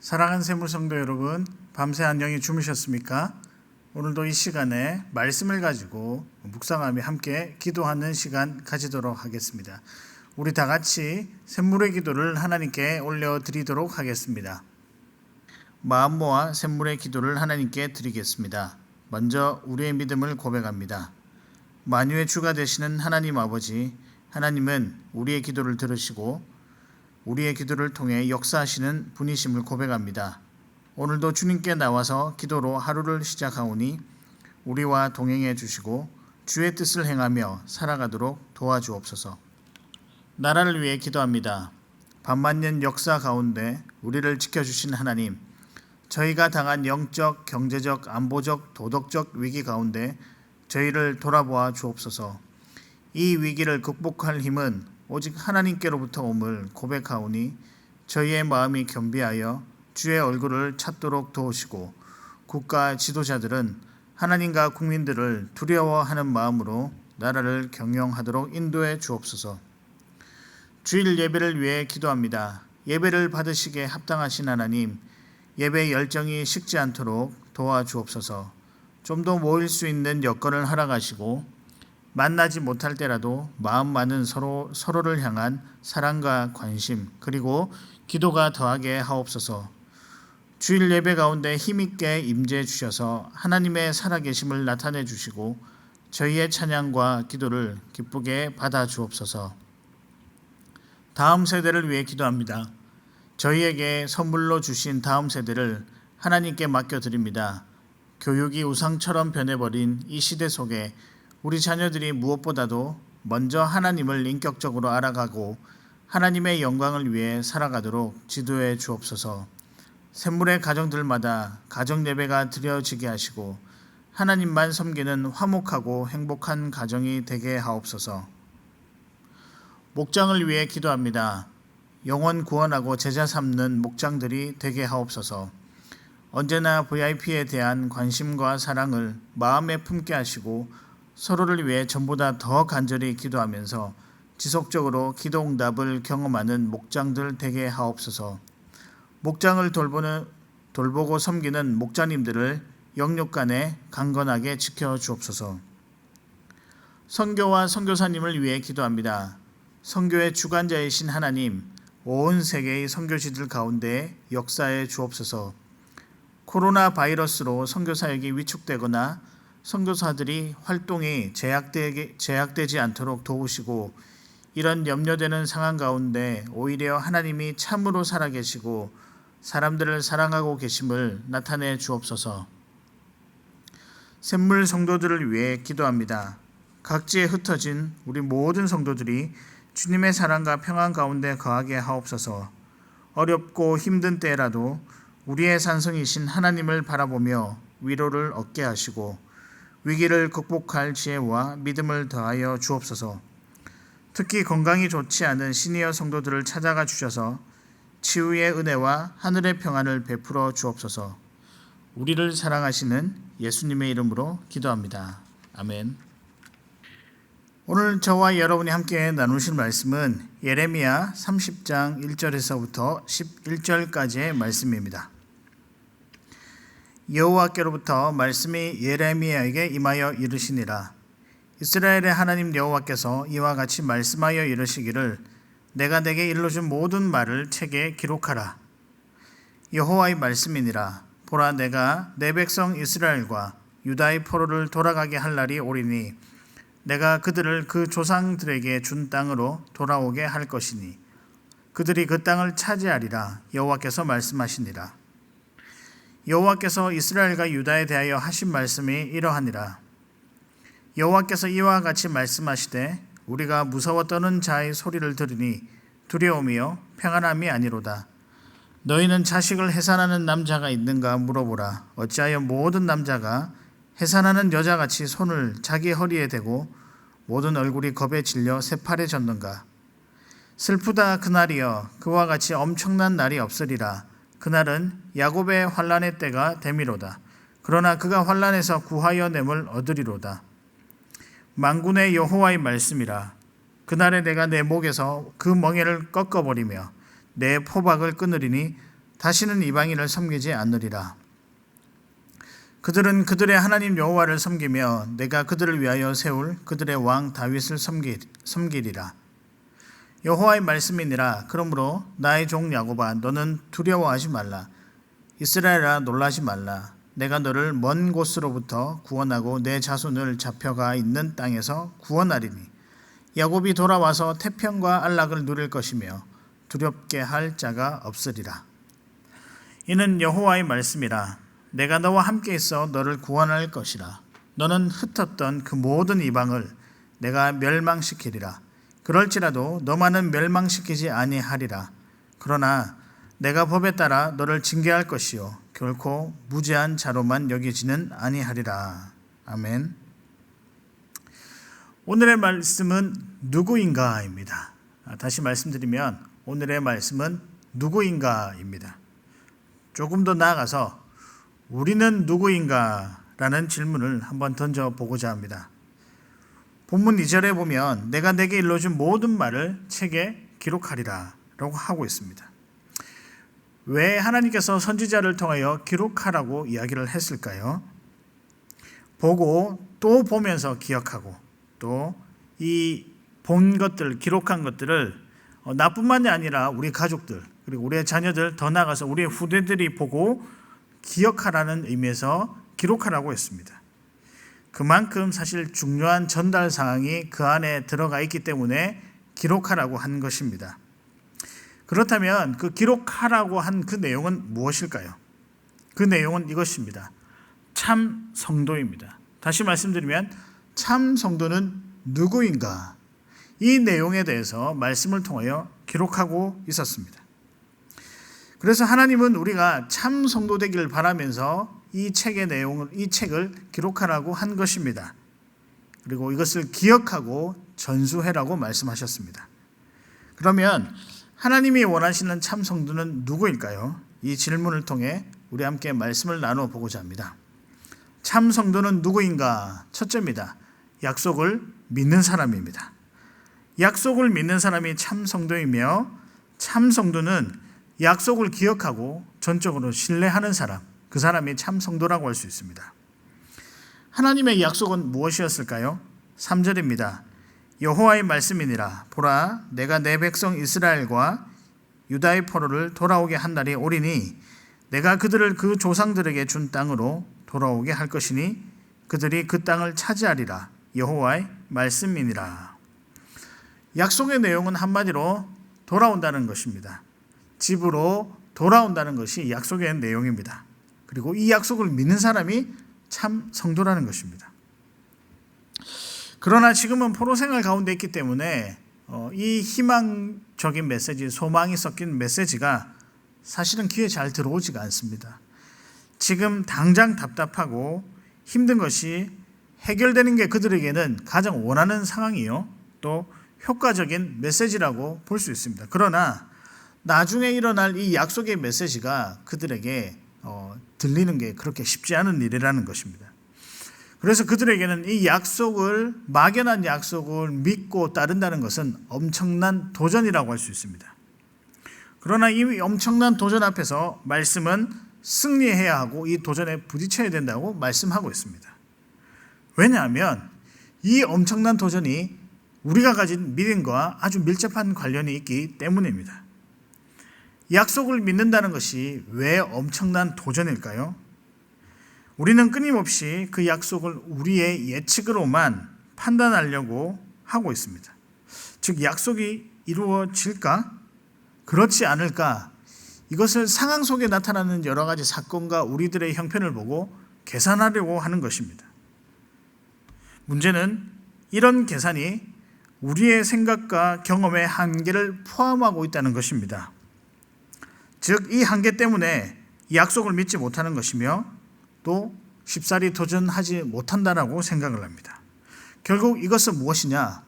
사랑하는 세무성도 여러분, 밤새 안녕히 주무셨습니까? 오늘도 이 시간에 말씀을 가지고 묵상하며 함께 기도하는 시간 가지도록 하겠습니다. 우리 다 같이 샘물의 기도를 하나님께 올려드리도록 하겠습니다. 마음 모아 샘물의 기도를 하나님께 드리겠습니다. 먼저 우리의 믿음을 고백합니다. 만유의 주가 되시는 하나님 아버지, 하나님은 우리의 기도를 들으시고 우리의 기도를 통해 역사하시는 분이심을 고백합니다. 오늘도 주님께 나와서 기도로 하루를 시작하오니 우리와 동행해 주시고 주의 뜻을 행하며 살아가도록 도와주옵소서. 나라를 위해 기도합니다. 반만년 역사 가운데 우리를 지켜주신 하나님, 저희가 당한 영적, 경제적, 안보적, 도덕적 위기 가운데 저희를 돌아보아 주옵소서. 이 위기를 극복할 힘은 오직 하나님께로부터 옴을 고백하오니 저희의 마음이 겸비하여 주의 얼굴을 찾도록 도우시고 국가 지도자들은 하나님과 국민들을 두려워하는 마음으로 나라를 경영하도록 인도해 주옵소서. 주일 예배를 위해 기도합니다. 예배를 받으시기에 합당하신 하나님, 예배 열정이 식지 않도록 도와주옵소서. 좀 더 모일 수 있는 여건을 허락하시고 만나지 못할 때라도 마음 많은 서로를 향한 사랑과 관심 그리고 기도가 더하게 하옵소서. 주일 예배 가운데 힘있게 임재해 주셔서 하나님의 살아계심을 나타내 주시고 저희의 찬양과 기도를 기쁘게 받아 주옵소서. 다음 세대를 위해 기도합니다. 저희에게 선물로 주신 다음 세대를 하나님께 맡겨드립니다. 교육이 우상처럼 변해버린 이 시대 속에 우리 자녀들이 무엇보다도 먼저 하나님을 인격적으로 알아가고 하나님의 영광을 위해 살아가도록 지도해 주옵소서. 샘물의 가정들마다 가정 예배가 드려지게 하시고 하나님만 섬기는 화목하고 행복한 가정이 되게 하옵소서. 목장을 위해 기도합니다. 영혼 구원하고 제자 삼는 목장들이 되게 하옵소서. 언제나 VIP에 대한 관심과 사랑을 마음에 품게 하시고 서로를 위해 전보다 더 간절히 기도하면서 지속적으로 기도 응답을 경험하는 목장들 되게 하옵소서. 목장을 돌보고 섬기는 목자님들을 영육간에 강건하게 지켜 주옵소서. 선교와 선교사님을 위해 기도합니다. 선교의 주관자이신 하나님, 온 세계의 선교지들 가운데 역사해 주옵소서. 코로나 바이러스로 선교 사역이 위축되거나 선교사들이 활동이 제약되지 않도록 도우시고 이런 염려되는 상황 가운데 오히려 하나님이 참으로 살아계시고 사람들을 사랑하고 계심을 나타내 주옵소서. 샘물 성도들을 위해 기도합니다. 각지에 흩어진 우리 모든 성도들이 주님의 사랑과 평안 가운데 거하게 하옵소서. 어렵고 힘든 때라도 우리의 산성이신 하나님을 바라보며 위로를 얻게 하시고 위기를 극복할 지혜와 믿음을 더하여 주옵소서. 특히 건강이 좋지 않은 시니어 성도들을 찾아가 주셔서 치유의 은혜와 하늘의 평안을 베풀어 주옵소서. 우리를 사랑하시는 예수님의 이름으로 기도합니다. 아멘. 오늘 저와 여러분이 함께 나누실 말씀은 예레미야 30장 1절에서부터 11절까지의 말씀입니다. 여호와께로부터 말씀이 예레미야에게 임하여 이르시니라. 이스라엘의 하나님 여호와께서 이와 같이 말씀하여 이르시기를 내가 내게 일러준 모든 말을 책에 기록하라. 여호와의 말씀이니라. 보라, 내가 내 백성 이스라엘과 유다의 포로를 돌아가게 할 날이 오리니 내가 그들을 그 조상들에게 준 땅으로 돌아오게 할 것이니 그들이 그 땅을 차지하리라. 여호와께서 말씀하시니라. 여호와께서 이스라엘과 유다에 대하여 하신 말씀이 이러하니라. 여호와께서 이와 같이 말씀하시되 우리가 무서워 떠는 자의 소리를 들으니 두려움이요 평안함이 아니로다. 너희는 자식을 해산하는 남자가 있는가 물어보라. 어찌하여 모든 남자가 해산하는 여자같이 손을 자기 허리에 대고 모든 얼굴이 겁에 질려 새파래 졌는가. 슬프다 그날이여, 그와 같이 엄청난 날이 없으리라. 그날은 야곱의 환난의 때가 됨이로다. 그러나 그가 환난에서 구하여 냄을 얻으리로다. 만군의 여호와의 말씀이라. 그날에 내가 내 목에서 그 멍에를 꺾어버리며 내 포박을 끊으리니 다시는 이방인을 섬기지 않으리라. 그들은 그들의 하나님 여호와를 섬기며 내가 그들을 위하여 세울 그들의 왕 다윗을 섬기리라. 여호와의 말씀이니라. 그러므로 나의 종 야곱아 너는 두려워하지 말라. 이스라엘아 놀라지 말라. 내가 너를 먼 곳으로부터 구원하고 내 자손을 잡혀가 있는 땅에서 구원하리니 야곱이 돌아와서 태평과 안락을 누릴 것이며 두렵게 할 자가 없으리라. 이는 여호와의 말씀이라. 내가 너와 함께 있어 너를 구원할 것이라. 너는 흩었던 그 모든 이방을 내가 멸망시키리라. 그럴지라도 너만은 멸망시키지 아니하리라. 그러나 내가 법에 따라 너를 징계할 것이요 결코 무죄한 자로만 여기지는 아니하리라. 아멘. 오늘의 말씀은 누구인가입니다. 다시 말씀드리면 오늘의 말씀은 누구인가입니다. 조금 더 나아가서 우리는 누구인가? 라는 질문을 한번 던져보고자 합니다. 본문 2절에 보면 내가 내게 일러준 모든 말을 책에 기록하리라 라고 하고 있습니다. 왜 하나님께서 선지자를 통하여 기록하라고 이야기를 했을까요? 보고 또 보면서 기억하고 또 이 본 것들, 기록한 것들을 나뿐만이 아니라 우리 가족들 그리고 우리의 자녀들 더 나아가서 우리의 후대들이 보고 기억하라는 의미에서 기록하라고 했습니다. 그만큼 사실 중요한 전달 사항이 그 안에 들어가 있기 때문에 기록하라고 한 것입니다. 그렇다면 그 기록하라고 한 그 내용은 무엇일까요? 그 내용은 이것입니다. 참 성도입니다. 다시 말씀드리면 참 성도는 누구인가? 이 내용에 대해서 말씀을 통하여 기록하고 있었습니다. 그래서 하나님은 우리가 참 성도 되기를 바라면서 이 책의 내용을, 이 책을 기록하라고 한 것입니다. 그리고 이것을 기억하고 전수해라고 말씀하셨습니다. 그러면 하나님이 원하시는 참 성도는 누구일까요? 이 질문을 통해 우리 함께 말씀을 나누어 보고자 합니다. 참 성도는 누구인가? 첫째입니다. 약속을 믿는 사람입니다. 약속을 믿는 사람이 참 성도이며 참 성도는 약속을 기억하고 전적으로 신뢰하는 사람, 그 사람이 참 성도라고 할 수 있습니다. 하나님의 약속은 무엇이었을까요? 3절입니다. 여호와의 말씀이니라. 보라, 내가 내 백성 이스라엘과 유다의 포로를 돌아오게 한 날이 오리니 내가 그들을 그 조상들에게 준 땅으로 돌아오게 할 것이니 그들이 그 땅을 차지하리라. 여호와의 말씀이니라. 약속의 내용은 한마디로 돌아온다는 것입니다. 집으로 돌아온다는 것이 약속의 내용입니다. 그리고 이 약속을 믿는 사람이 참 성도라는 것입니다. 그러나 지금은 포로 생활 가운데 있기 때문에 이 희망적인 메시지, 소망이 섞인 메시지가 사실은 귀에 잘 들어오지가 않습니다. 지금 당장 답답하고 힘든 것이 해결되는 게 그들에게는 가장 원하는 상황이요, 또 효과적인 메시지라고 볼 수 있습니다. 그러나 나중에 일어날 이 약속의 메시지가 그들에게 들리는 게 그렇게 쉽지 않은 일이라는 것입니다. 그래서 그들에게는 이 약속을, 막연한 약속을 믿고 따른다는 것은 엄청난 도전이라고 할 수 있습니다. 그러나 이 엄청난 도전 앞에서 말씀은 승리해야 하고 이 도전에 부딪혀야 된다고 말씀하고 있습니다. 왜냐하면 이 엄청난 도전이 우리가 가진 믿음과 아주 밀접한 관련이 있기 때문입니다. 약속을 믿는다는 것이 왜 엄청난 도전일까요? 우리는 끊임없이 그 약속을 우리의 예측으로만 판단하려고 하고 있습니다. 즉, 약속이 이루어질까? 그렇지 않을까? 이것을 상황 속에 나타나는 여러 가지 사건과 우리들의 형편을 보고 계산하려고 하는 것입니다. 문제는 이런 계산이 우리의 생각과 경험의 한계를 포함하고 있다는 것입니다. 즉, 이 한계 때문에 약속을 믿지 못하는 것이며 또 쉽사리 도전하지 못한다라고 생각을 합니다. 결국 이것은 무엇이냐?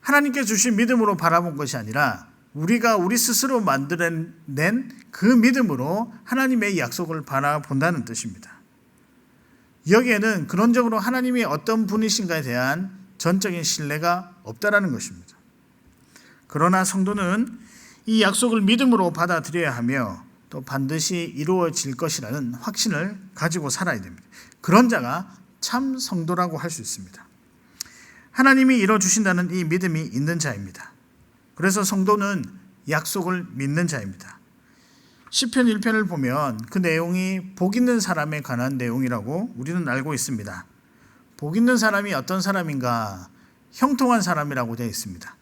하나님께 주신 믿음으로 바라본 것이 아니라 우리가 우리 스스로 만들어낸 그 믿음으로 하나님의 약속을 바라본다는 뜻입니다. 여기에는 근원적으로 하나님이 어떤 분이신가에 대한 전적인 신뢰가 없다라는 것입니다. 그러나 성도는 이 약속을 믿음으로 받아들여야 하며 또 또 반드시 이루어질 것이라는 확신을 가지고 살아야 됩니다. 그런 자가 참 성도라고 할 수 있습니다. 하나님이 이루어주신다는 이 믿음이 있는 자입니다. 그래서 성도는 약속을 믿는 자입니다. 시편 1편을 보면 그 내용이 복 있는 사람에 관한 내용이라고 우리는 알고 있습니다. 복 있는 사람이 어떤 사람인가? 형통한 사람이라고 되어 있습니다.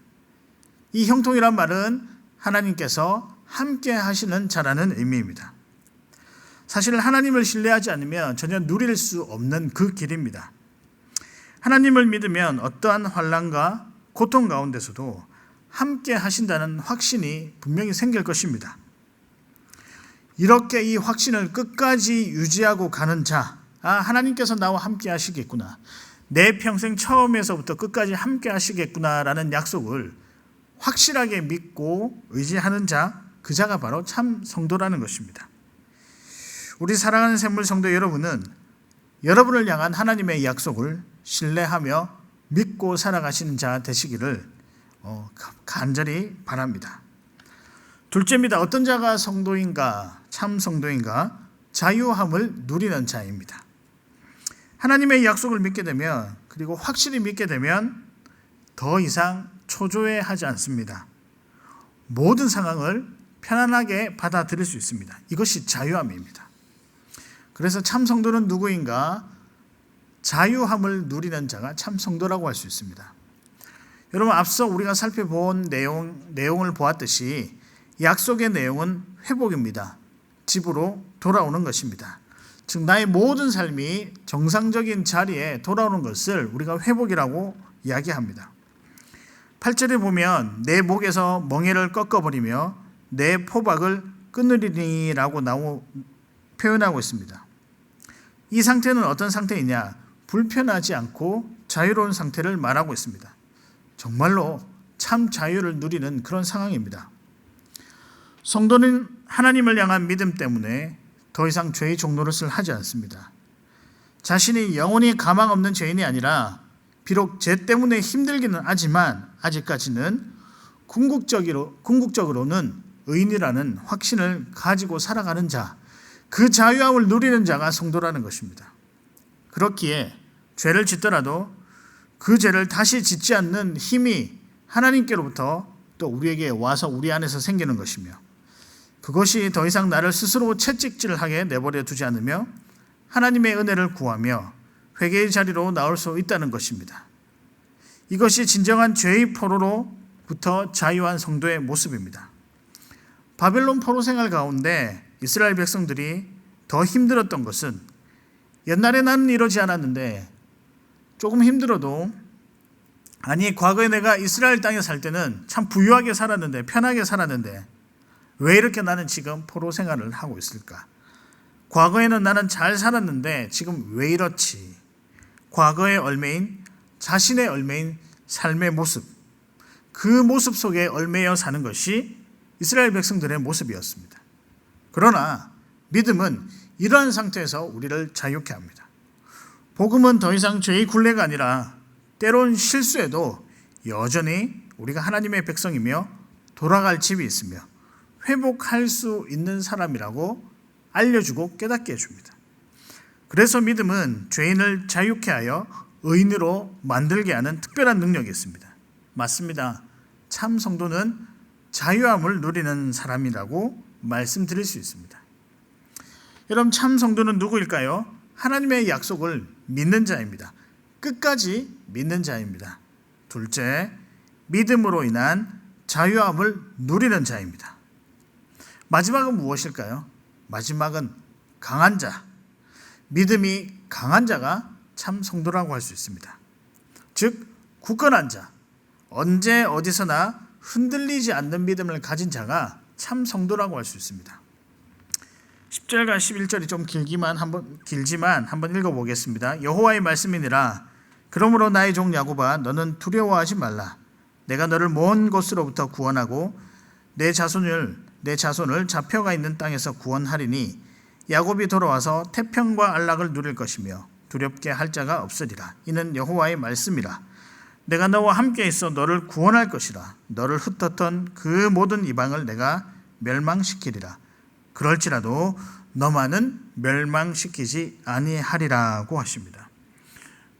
이 형통이란 말은 하나님께서 함께 하시는 자라는 의미입니다. 사실 하나님을 신뢰하지 않으면 전혀 누릴 수 없는 그 길입니다. 하나님을 믿으면 어떠한 환난과 고통 가운데서도 함께 하신다는 확신이 분명히 생길 것입니다. 이렇게 이 확신을 끝까지 유지하고 가는 자, 하나님께서 나와 함께 하시겠구나, 내 평생 처음에서부터 끝까지 함께 하시겠구나라는 약속을 확실하게 믿고 의지하는 자, 그 자가 바로 참 성도라는 것입니다. 우리 사랑하는 샘물 성도 여러분은 여러분을 향한 하나님의 약속을 신뢰하며 믿고 살아가시는 자 되시기를 간절히 바랍니다. 둘째입니다. 어떤 자가 성도인가? 참 성도인가? 자유함을 누리는 자입니다. 하나님의 약속을 믿게 되면, 그리고 확실히 믿게 되면 더 이상 초조해하지 않습니다. 모든 상황을 편안하게 받아들일 수 있습니다. 이것이 자유함입니다. 그래서 참 성도는 누구인가? 자유함을 누리는 자가 참 성도라고 할 수 있습니다. 여러분, 앞서 우리가 살펴본 내용을 보았듯이 약속의 내용은 회복입니다. 집으로 돌아오는 것입니다. 즉 나의 모든 삶이 정상적인 자리에 돌아오는 것을 우리가 회복이라고 이야기합니다. 8절에 보면 내 목에서 멍에를 꺾어버리며 내 포박을 끊으리니라고 표현하고 있습니다. 이 상태는 어떤 상태이냐? 불편하지 않고 자유로운 상태를 말하고 있습니다. 정말로 참 자유를 누리는 그런 상황입니다. 성도는 하나님을 향한 믿음 때문에 더 이상 죄의 종노릇을 하지 않습니다. 자신이 영원히 가망 없는 죄인이 아니라 비록 죄 때문에 힘들기는 하지만 아직까지는 궁극적으로는 의인이라는 확신을 가지고 살아가는 자, 그 자유함을 누리는 자가 성도라는 것입니다. 그렇기에 죄를 짓더라도 그 죄를 다시 짓지 않는 힘이 하나님께로부터 또 우리에게 와서 우리 안에서 생기는 것이며, 그것이 더 이상 나를 스스로 채찍질하게 내버려 두지 않으며 하나님의 은혜를 구하며 회개의 자리로 나올 수 있다는 것입니다. 이것이 진정한 죄의 포로로부터 자유한 성도의 모습입니다. 바벨론 포로 생활 가운데 이스라엘 백성들이 더 힘들었던 것은, 옛날에 나는 이러지 않았는데 조금 힘들어도, 과거에 내가 이스라엘 땅에 살 때는 참 부유하게 살았는데, 편하게 살았는데 왜 이렇게 나는 지금 포로 생활을 하고 있을까? 과거에는 나는 잘 살았는데 지금 왜 이렇지? 과거의 얼매인, 자신의 얼매인 삶의 모습, 그 모습 속에 얼매여 사는 것이 이스라엘 백성들의 모습이었습니다. 그러나 믿음은 이러한 상태에서 우리를 자유케 합니다. 복음은 더 이상 죄의 굴레가 아니라 때론 실수해도 여전히 우리가 하나님의 백성이며 돌아갈 집이 있으며 회복할 수 있는 사람이라고 알려주고 깨닫게 해줍니다. 그래서 믿음은 죄인을 자유케 하여 의인으로 만들게 하는 특별한 능력이 있습니다. 맞습니다. 참 성도는 자유함을 누리는 사람이라고 말씀드릴 수 있습니다. 여러분, 참 성도는 누구일까요? 하나님의 약속을 믿는 자입니다. 끝까지 믿는 자입니다. 둘째, 믿음으로 인한 자유함을 누리는 자입니다. 마지막은 무엇일까요? 마지막은 강한 자, 믿음이 강한 자가 참 성도라고 할 수 있습니다. 즉 굳건한 자, 언제 어디서나 흔들리지 않는 믿음을 가진 자가 참 성도라고 할 수 있습니다. 10절과 11절이 좀 길지만 한번 읽어보겠습니다. 여호와의 말씀이니라. 그러므로 나의 종 야곱아, 너는 두려워하지 말라. 내가 너를 먼 곳으로부터 구원하고 내 자손을 잡혀가 있는 땅에서 구원하리니 야곱이 돌아와서 태평과 안락을 누릴 것이며 두렵게 할 자가 없으리라. 이는 여호와의 말씀이라. 내가 너와 함께 있어 너를 구원할 것이라. 너를 흩었던 그 모든 이방을 내가 멸망시키리라. 그럴지라도 너만은 멸망시키지 아니하리라고 하십니다.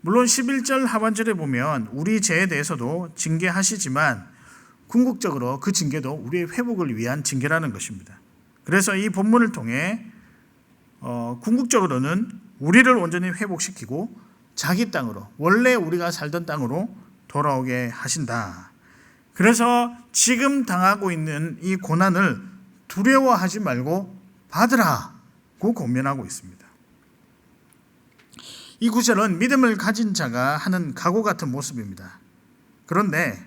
물론 11절 하반절에 보면 우리 죄에 대해서도 징계하시지만 궁극적으로 그 징계도 우리의 회복을 위한 징계라는 것입니다. 그래서 이 본문을 통해 궁극적으로는 우리를 온전히 회복시키고 자기 땅으로, 원래 우리가 살던 땅으로 돌아오게 하신다. 그래서 지금 당하고 있는 이 고난을 두려워하지 말고 받으라고 권면하고 있습니다. 이 구절은 믿음을 가진 자가 하는 각오 같은 모습입니다. 그런데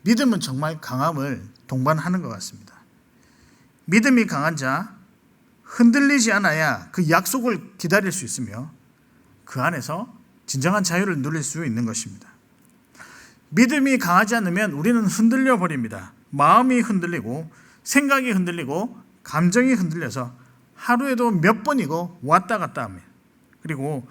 믿음은 정말 강함을 동반하는 것 같습니다. 믿음이 강한 자, 흔들리지 않아야 그 약속을 기다릴 수 있으며 그 안에서 진정한 자유를 누릴 수 있는 것입니다. 믿음이 강하지 않으면 우리는 흔들려 버립니다. 마음이 흔들리고 생각이 흔들리고 감정이 흔들려서 하루에도 몇 번이고 왔다 갔다 합니다. 그리고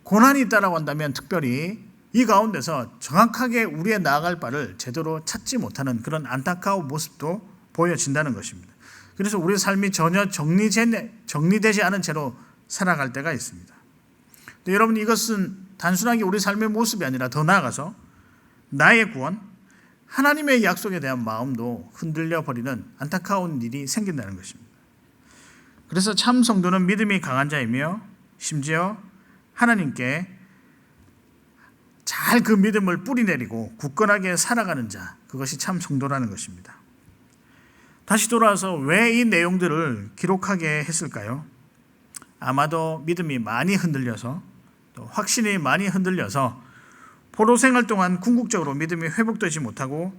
고난이 있다라고 한다면 특별히 이 가운데서 정확하게 우리의 나아갈 바를 제대로 찾지 못하는 그런 안타까운 모습도 보여진다는 것입니다. 그래서 우리의 삶이 전혀 정리되지 않은 채로 살아갈 때가 있습니다. 여러분, 이것은 단순하게 우리 삶의 모습이 아니라 더 나아가서 나의 구원, 하나님의 약속에 대한 마음도 흔들려 버리는 안타까운 일이 생긴다는 것입니다. 그래서 참 성도는 믿음이 강한 자이며 심지어 하나님께 잘 그 믿음을 뿌리내리고 굳건하게 살아가는 자, 그것이 참 성도라는 것입니다. 다시 돌아와서 왜 이 내용들을 기록하게 했을까요? 아마도 믿음이 많이 흔들려서, 또 확신이 많이 흔들려서 포로 생활 동안 궁극적으로 믿음이 회복되지 못하고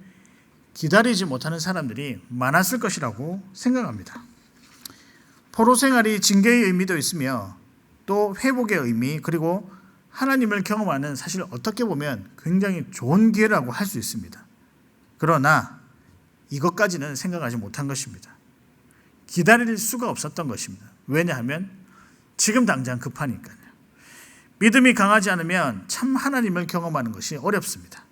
기다리지 못하는 사람들이 많았을 것이라고 생각합니다. 포로 생활이 징계의 의미도 있으며 또 회복의 의미, 그리고 하나님을 경험하는, 사실 어떻게 보면 굉장히 좋은 기회라고 할 수 있습니다. 그러나 이것까지는 생각하지 못한 것입니다. 기다릴 수가 없었던 것입니다. 왜냐하면 지금 당장 급하니까요. 믿음이 강하지 않으면 참 하나님을 경험하는 것이 어렵습니다.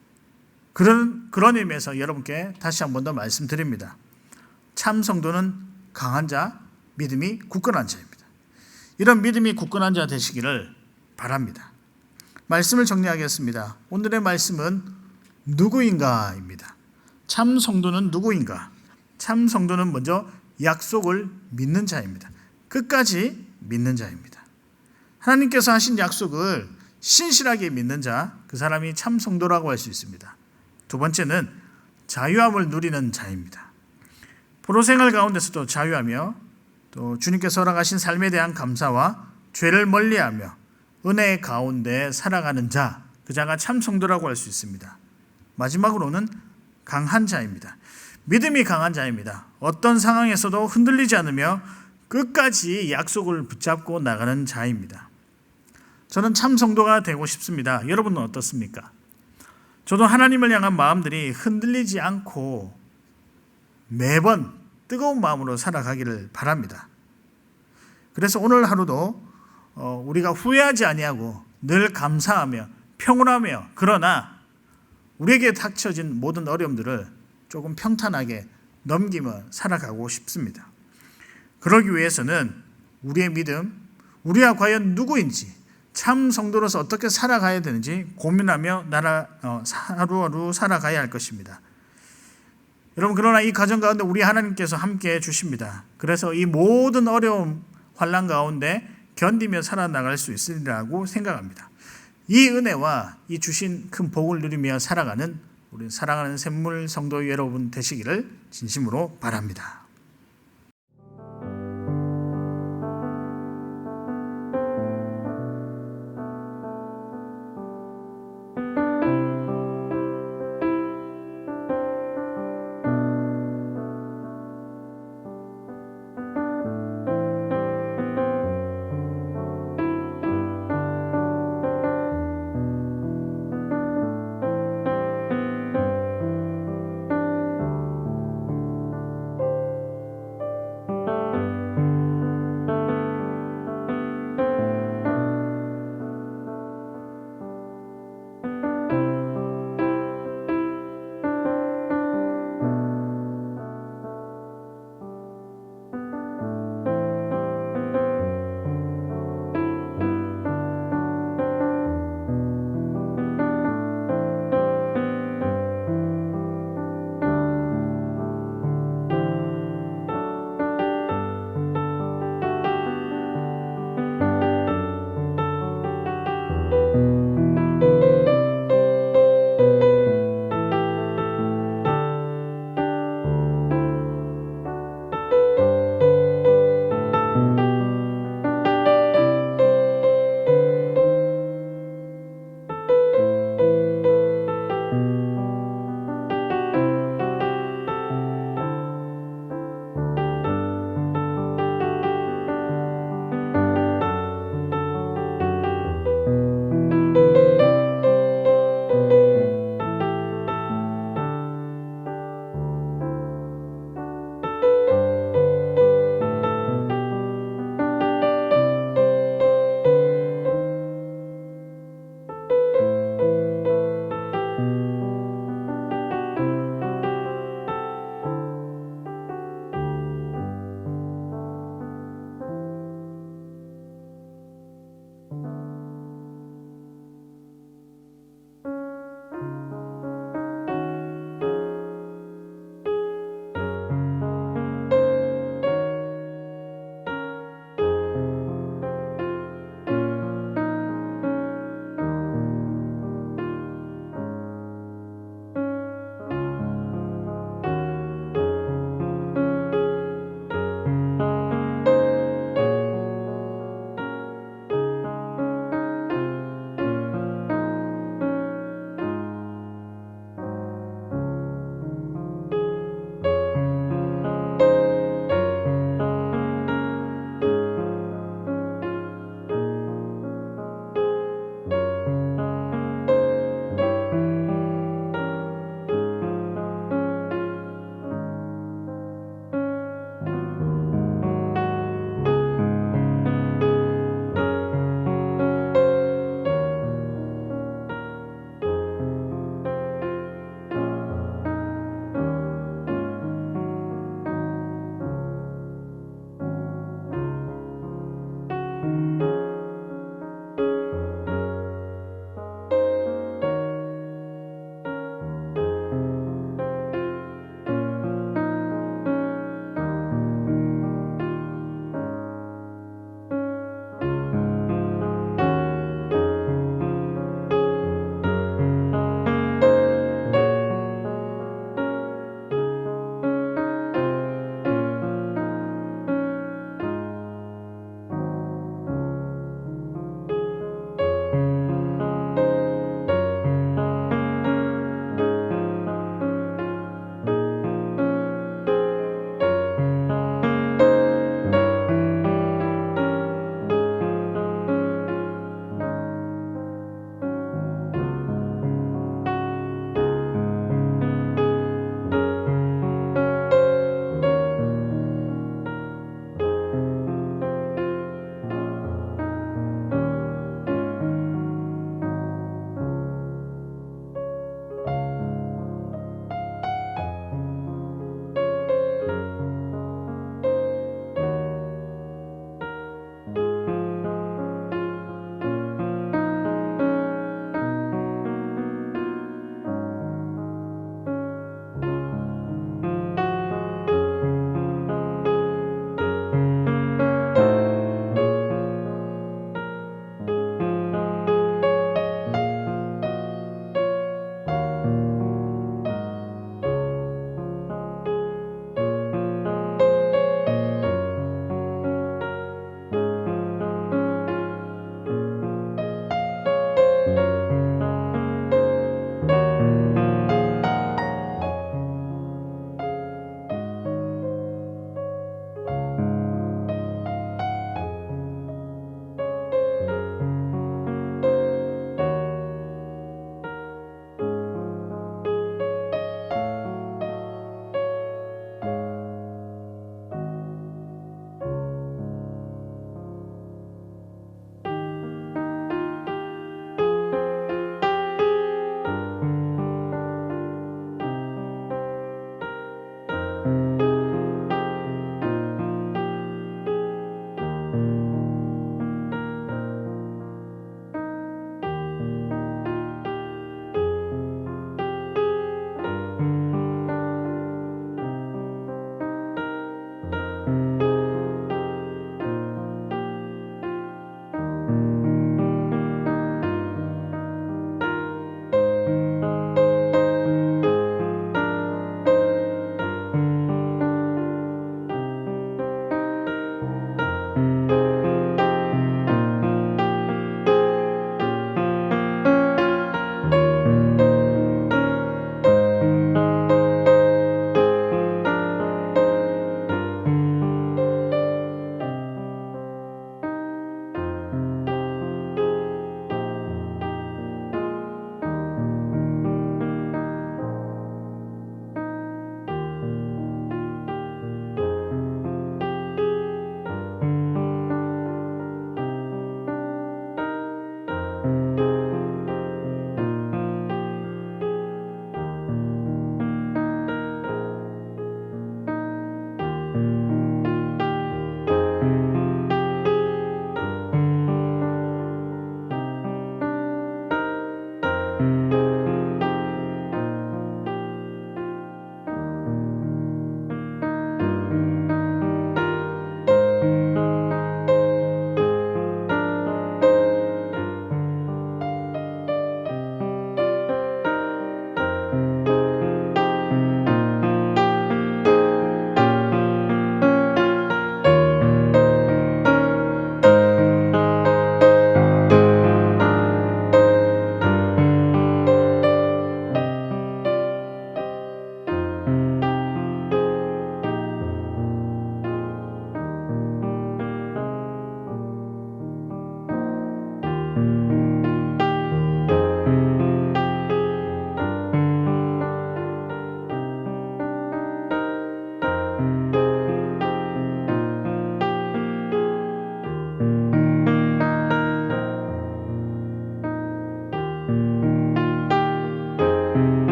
그런 의미에서 여러분께 다시 한 번 더 말씀드립니다. 참 성도는 강한 자, 믿음이 굳건한 자입니다. 이런 믿음이 굳건한 자 되시기를 바랍니다. 말씀을 정리하겠습니다. 오늘의 말씀은 누구인가입니다. 참 성도는 누구인가? 참 성도는 먼저 약속을 믿는 자입니다. 끝까지 믿는 자입니다. 하나님께서 하신 약속을 신실하게 믿는 자, 그 사람이 참 성도라고 할 수 있습니다. 두 번째는 자유함을 누리는 자입니다. 포로 생활 가운데서도 자유하며 또 주님께서 허락하신 삶에 대한 감사와 죄를 멀리하며 은혜의 가운데 살아가는 자, 그 자가 참 성도라고 할 수 있습니다. 마지막으로는 강한 자입니다. 믿음이 강한 자입니다. 어떤 상황에서도 흔들리지 않으며 끝까지 약속을 붙잡고 나가는 자입니다. 저는 참 성도가 되고 싶습니다. 여러분은 어떻습니까? 저도 하나님을 향한 마음들이 흔들리지 않고 매번 뜨거운 마음으로 살아가기를 바랍니다. 그래서 오늘 하루도 우리가 후회하지 아니하고 늘 감사하며 평온하며, 그러나 우리에게 닥쳐진 모든 어려움들을 조금 평탄하게 넘기며 살아가고 싶습니다. 그러기 위해서는 우리의 믿음, 우리가 과연 누구인지, 참 성도로서 어떻게 살아가야 되는지 고민하며 하루하루 살아가야 할 것입니다. 여러분, 그러나 이 과정 가운데 우리 하나님께서 함께해 주십니다. 그래서 이 모든 어려움, 환난 가운데 견디며 살아나갈 수 있으리라고 생각합니다. 이 은혜와 이 주신 큰 복을 누리며 살아가는 우리 사랑하는 샘물 성도 여러분 되시기를 진심으로 바랍니다.